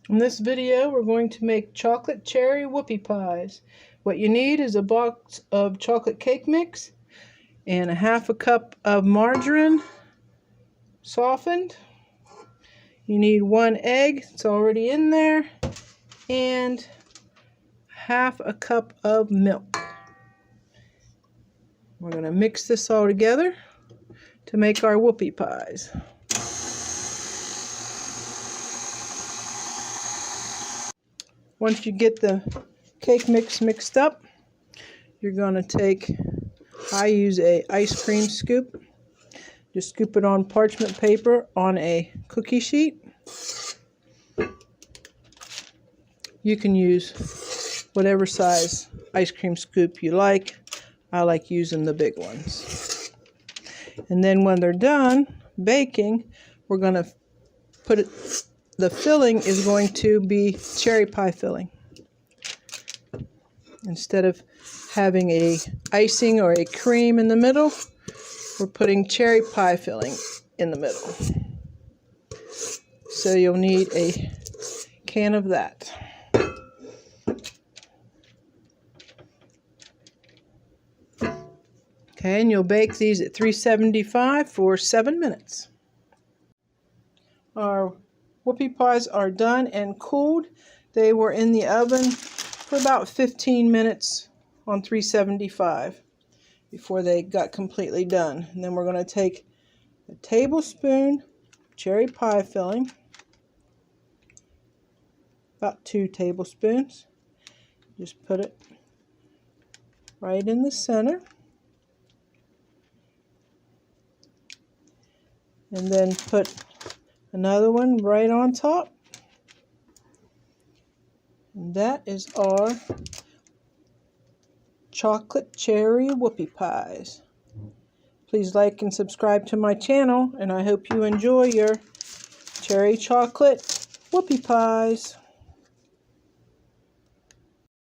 In this video, we're going to make chocolate cherry whoopie pies. What you need is a box of chocolate cake mix and a half a cup of margarine softened. You need 1 egg, it's already in there, and half a cup of milk. We're going to mix this all together to make our whoopie pies. Once you get the cake mix mixed up, you're going to take, I use a ice cream scoop. Just scoop it on parchment paper on a cookie sheet. You can use whatever size ice cream scoop you like. I like using the big ones. And then when they're done baking, we're going to put it, the filling is going to be cherry pie filling. Instead of having a icing or a cream in the middle, we're putting cherry pie filling in the middle. So you'll need a can of that. Okay, and you'll bake these at 375 for 7 minutes. Our whoopie pies are done and cooled. They were in the oven for about 15 minutes on 375 before they got completely done. And then we're going to take a tablespoon cherry pie filling, about 2 tablespoons. Just put it right in the center. And then put another one right on top. And that is our chocolate cherry whoopie pies. Please like and subscribe to my channel, and I hope you enjoy your cherry chocolate whoopie pies.